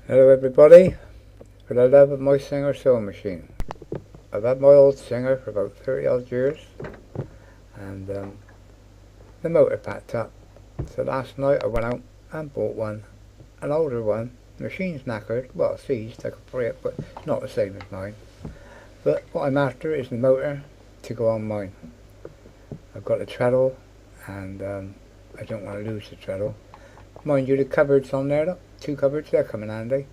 Hello everybody, for the love of my Singer sewing machine. I've had my old Singer for about 30 odd years and the motor packed up. So last night I went out and bought one, an older one. The machine's knackered, well seized, I could free it, but it's not the same as mine. But what I'm after is the motor to go on mine. I've got a treadle and I don't want to lose the treadle. Mind you, the cupboards on there, look, 2 cupboards, they're coming handy.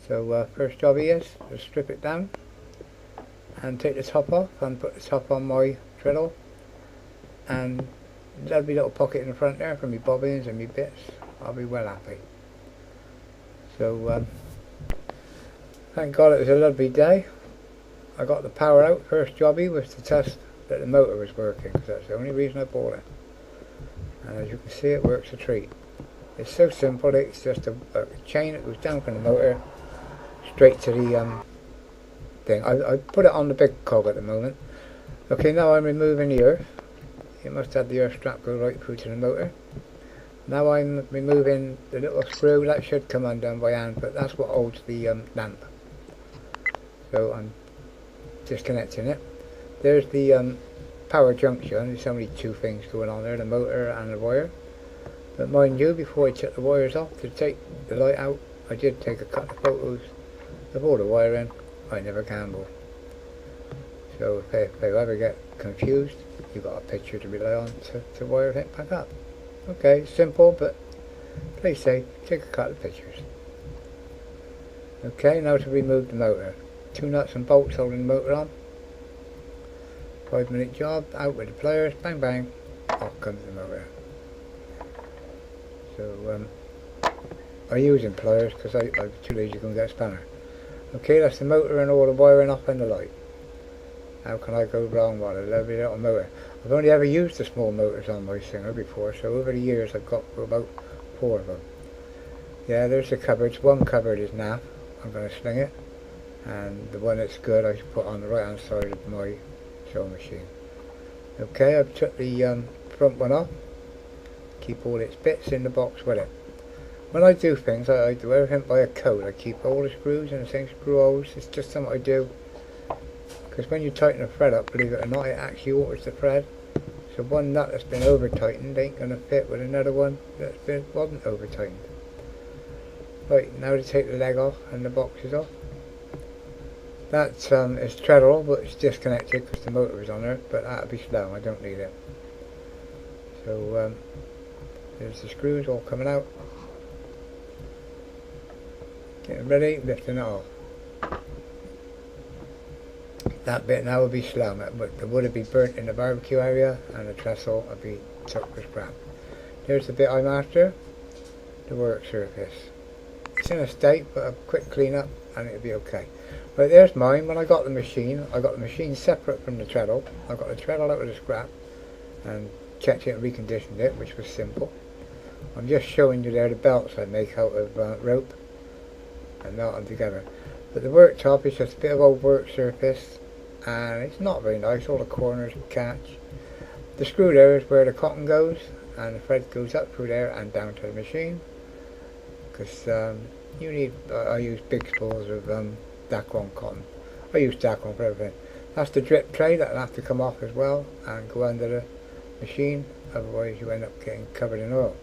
So first job is to strip it down and take the top off and put the top on my treadle, and there'll be a little pocket in the front there for me bobbins and me bits. I'll be well happy. So thank God it was a lovely day. I got the power out. First jobby was to test that the motor was working, because that's the only reason I bought it. And as you can see, it works a treat. It's so simple. It's just a chain that goes down from the motor straight to the thing. I put it on the big cog at the moment. Okay, now I'm removing the earth. You must have the earth strap go right through to the motor. Now I'm removing the little screw. That should come undone by hand, but that's what holds the lamp. So I'm disconnecting it. There's the power junction. There's only 2 things going on there, the motor and the wire. But mind you, before I took the wires off to take the light out, I did take a couple of photos of all the wiring. I never gamble. So if they ever get confused, you've got a picture to rely on to wire it back up. Okay, simple, but play safe, take a couple of pictures. Okay, now to remove the motor. 2 nuts and bolts holding the motor on. 5-minute job, out with the pliers, bang bang, off comes the motor. So I'm using pliers because I'm too lazy to go and get a spanner. Okay, that's the motor and all the wiring off and the light. How can I go wrong with a lovely little motor? I've only ever used the small motors on my Singer before, so over the years I've got about 4 of them. Yeah, there's the cupboards. One cupboard is naff. I'm going to sling it, and the one that's good I should put on the right hand side of my sewing machine. Okay, I've took the front one off. Keep all its bits in the box with it. When I do things, I do everything by a code. I keep all the screws in the same screw holes. It's just something I do, because when you tighten a thread up, believe it or not, it actually alters the thread. So one nut that's been over tightened ain't going to fit with another one that wasn't over tightened. Right, now to take the leg off and the boxes off. That's it's treadle, but it's disconnected because the motor is on there, but that'll be slow, I don't need it. So there's the screws all coming out. Getting ready, lifting it off. That bit now will be slow, but the wood will be burnt in the barbecue area and the trestle will be took for scrap. Here's the bit I'm after, the work surface. It's in a state, but a quick clean up and it'll be okay. Right, there's mine. When I got the machine separate from the treadle. I got the treadle out of the scrap and checked it and reconditioned it, which was simple. I'm just showing you there the belts I make out of rope and melt them together. But the worktop is just a bit of old work surface, and it's not very nice. All the corners catch. The screw there is where the cotton goes, and the thread goes up through there and down to the machine. Because you need, I use big spools of Dacron cotton. I use Dacron for everything. That's the drip tray that'll have to come off as well and go under the machine, otherwise you end up getting covered in oil.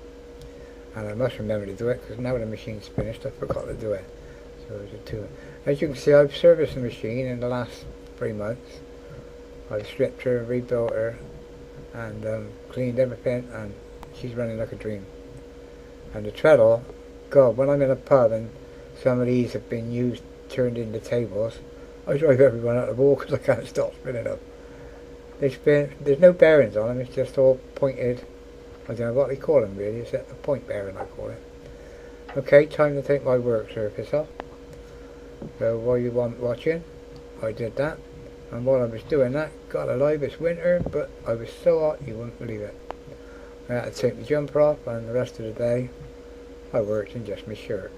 And I must remember to do it, because now the machine's finished I forgot to do it. So there's a 2. As you can see, I've serviced the machine in the last 3 months. I've stripped her, rebuilt her, and cleaned everything, and she's running like a dream. And the treadle, God, when I'm in a pub and some of these have been used, turned into tables, I drive everyone out of the wall because I can't stop spinning them. There's no bearings on them, it's just all pointed. I don't know what they call them really, it's a point bearing I call it. Okay, time to take my work surface off. So while you want watching, I did that. And while I was doing that, got alive, it's winter, but I was so hot you wouldn't believe it. I had to take the jumper off, and the rest of the day I worked in just my shirt.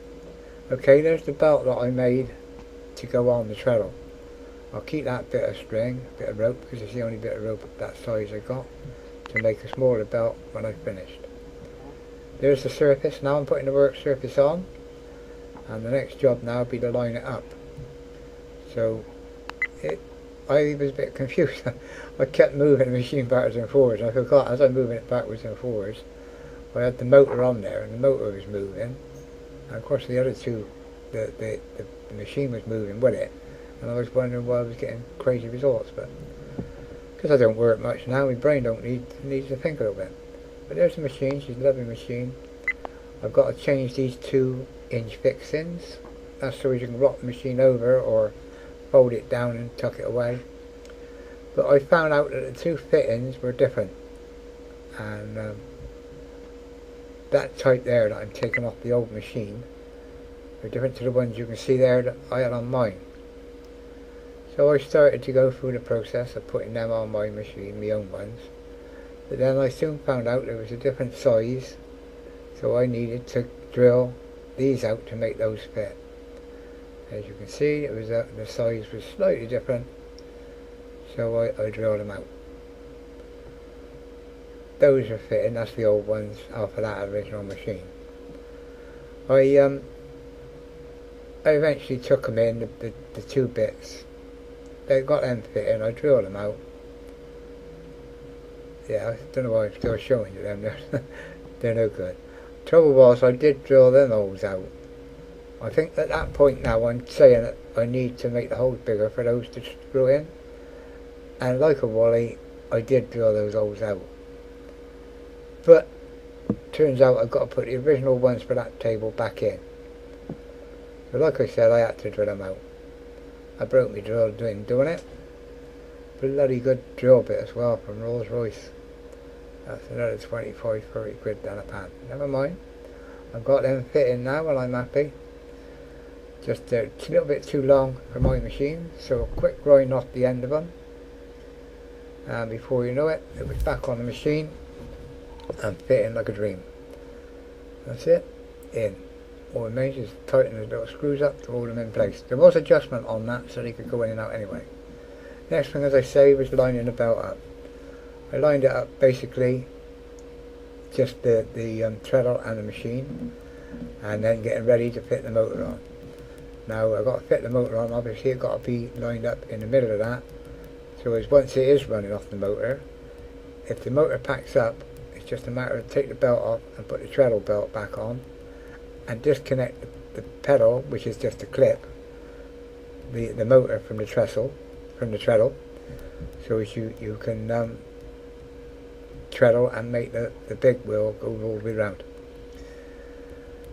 Okay, there's the belt that I made to go on the treadle. I'll keep that bit of string, bit of rope, because it's the only bit of rope of that size I got, to make a smaller belt when I finished. There's the surface. Now I'm putting the work surface on. and the next job now would be to line it up. So I was a bit confused. I kept moving the machine backwards and forwards. I forgot as I'm moving it backwards and forwards, I had the motor on there, and the motor was moving, and of course the other two, the machine was moving with it, and I was wondering why I was getting crazy results. But because I don't work much now, my brain needs to think a little bit. But there's the machine. She's a lovely machine. I've got to change these 2-inch fixings. That's so you can rock the machine over or fold it down and tuck it away. But I found out that the 2 fittings were different, and that type there that I'm taking off the old machine are different to the ones you can see there that I had on mine. So I started to go through the process of putting them on my machine, my own ones. But then I soon found out there was a different size, so I needed to drill these out to make those fit. As you can see, it was the size was slightly different, so I drilled them out. Those are fitting. That's the old ones off of that original machine. I eventually took them in, the 2 bits. They got them fitting. I drilled them out. Yeah, I don't know why I'm still showing you them. They're no good. Trouble was, I did drill them holes out. I think at that point now I'm saying that I need to make the holes bigger for those to screw in. And like a Wally, I did drill those holes out. But turns out I've got to put the original ones for that table back in. So like I said, I had to drill them out. I broke my drill doing it. Bloody good drill bit as well from Rolls Royce. That's another 25-30 quid down a pan. Never mind. I've got them fitting now and I'm happy. Just a little bit too long for my machine, so a quick grind off the end of them. And before you know it, it was back on the machine and fitting like a dream. That's it. In. All it means is tighten the little screws up to hold them in place. There was adjustment on that so they could go in and out anyway. Next thing, as I say, was lining the belt up. I lined it up basically just the treadle and the machine, and then getting ready to fit the motor on. Now I've got to fit the motor on, obviously it's got to be lined up in the middle of that, so as once it is running off the motor, if the motor packs up, it's just a matter of take the belt off and put the treadle belt back on and disconnect the pedal, which is just a clip, the motor from the treadle, so as you can treadle and make the big wheel go all the way round.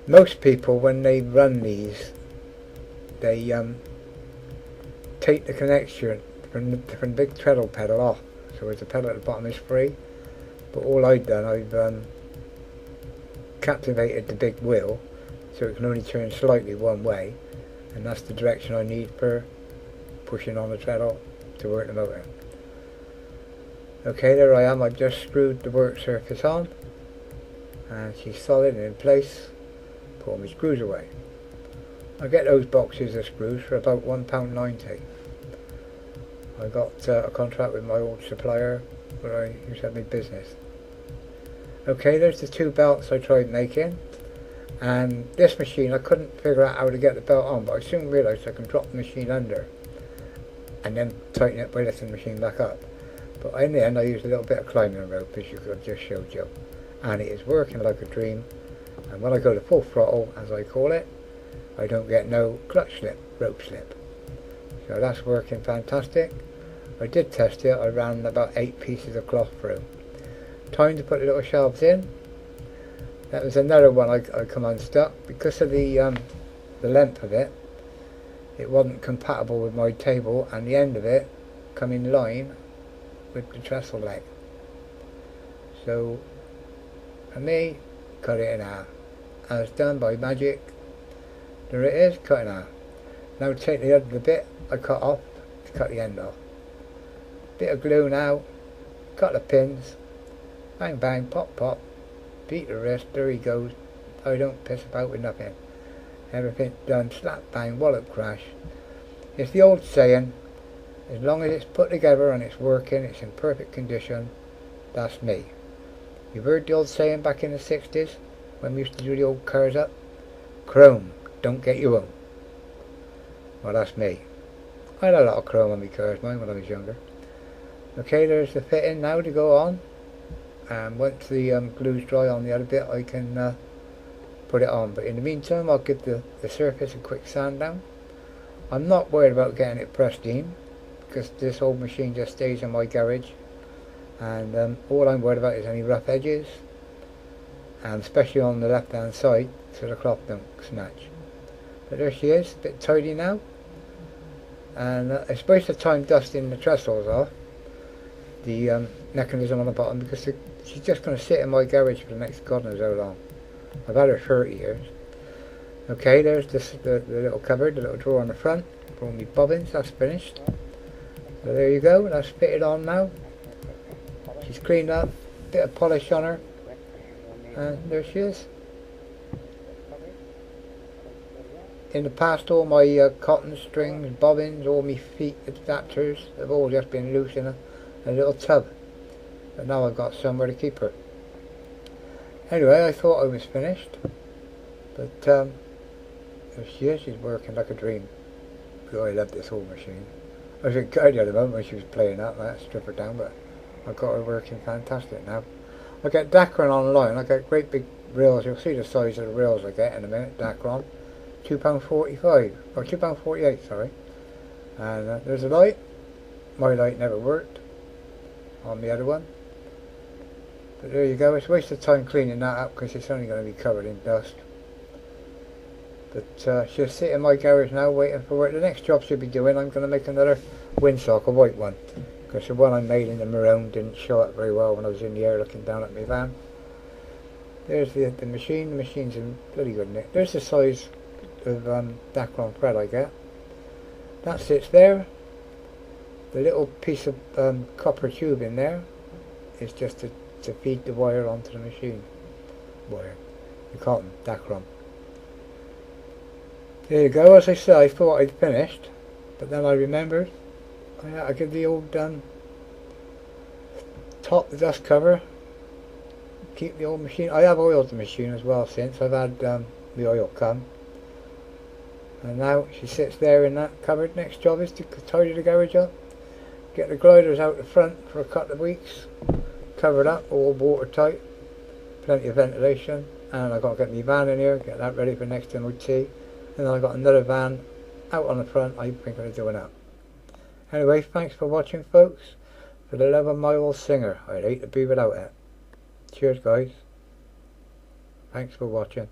Most people, when they run these, they take the connection from the big treadle pedal off, so as the pedal at the bottom is free. But all I've done, I've captivated the big wheel so it can only turn slightly one way, and that's the direction I need for pushing on the treadle to work the motor. Okay, there I am. I've just screwed the work surface on and she's solid and in place. Put all my screws away. I get those boxes of screws for about £1.90. I got a contract with my old supplier where I used to have my business. Okay, there's the 2 belts I tried making, and this machine I couldn't figure out how to get the belt on, but I soon realised I can drop the machine under and then tighten it by lifting the machine back up. But in the end I used a little bit of climbing rope, as I've just showed you, and it is working like a dream. And when I go to full throttle, as I call it, I don't get no clutch slip, rope slip. So that's working fantastic. I did test it. I ran about 8 pieces of cloth through. Time to put the little shelves in. That was another one I come unstuck because of the length of it. It wasn't compatible with my table, and the end of it come in line with the trestle leg. So for me, cut it in half. And it's done by magic. There it is, cut in half. Now take the other bit I cut off to cut the end off. Bit of glue now, cut the pins, bang bang, pop pop, beat the wrist, there he goes. I don't piss about with nothing. Everything's done, slap bang, wallop crash. It's the old saying, as long as it's put together and it's working, it's in perfect condition, that's me. You've heard the old saying back in the 60s, when we used to do the old cars up? Chrome, don't get your own. Well, that's me. I had a lot of chrome on my cars, mine, when I was younger. Okay, there's the fitting now to go on. And once the glue's dry on the other bit, I can put it on. But in the meantime, I'll give the surface a quick sand down. I'm not worried about getting it pristine, because this old machine just stays in my garage. And all I'm worried about is any rough edges, and especially on the left hand side, so the cloth don't snatch. But there she is, a bit tidy now. And it's waste of time dusting the trestles off, the mechanism on the bottom, because she's just going to sit in my garage for the next God knows how long. I've had her 30 years. Okay, there's the little cupboard, the little drawer on the front for all my bobbins. That's finished. So there you go, that's fitted on now. She's cleaned up, bit of polish on her, and there she is. In the past, all my cotton strings, bobbins, all my feet adapters have all just been loose in a little tub. But now I've got somewhere to keep her. Anyway, I thought I was finished, but there she is. She's working like a dream. God, I love this old machine. I was excited at the moment when she was playing up. I had to strip her down, but I've got her working fantastic now. I get Dacron online. I get great big reels. You'll see the size of the reels I get in a minute. Dacron, £2.45 or £2.48, sorry. And there's a light. My light never worked on the other one. But there you go. It's a waste of time cleaning that up because it's only going to be covered in dust. But she'll sit in my garage now waiting for work. The next job she'll be doing, I'm going to make another windsock, a white one. Because the one I made in the maroon didn't show up very well when I was in the air looking down at my van. There's the machine. The machine's in bloody good nick. There's the size of Dacron thread I get. That sits there. The little piece of copper tube in there is just to feed the wire onto the machine. Wire. The cotton, Dacron. There you go. As I said, I thought I'd finished, but then I remembered I give the old top, the dust cover, keep the old machine. I have oiled the machine as well since. I've had the oil come, and now she sits there in that cupboard. Next job is to tidy the garage up, get the gliders out the front for a couple of weeks, covered up, all watertight, plenty of ventilation, and I've got to get my van in here, get that ready for next MOT. And then I've got another van out on the front I think I'm doing up. Anyway, thanks for watching, folks. For the love of my old Singer, I'd hate to be without it. Cheers, guys. Thanks for watching.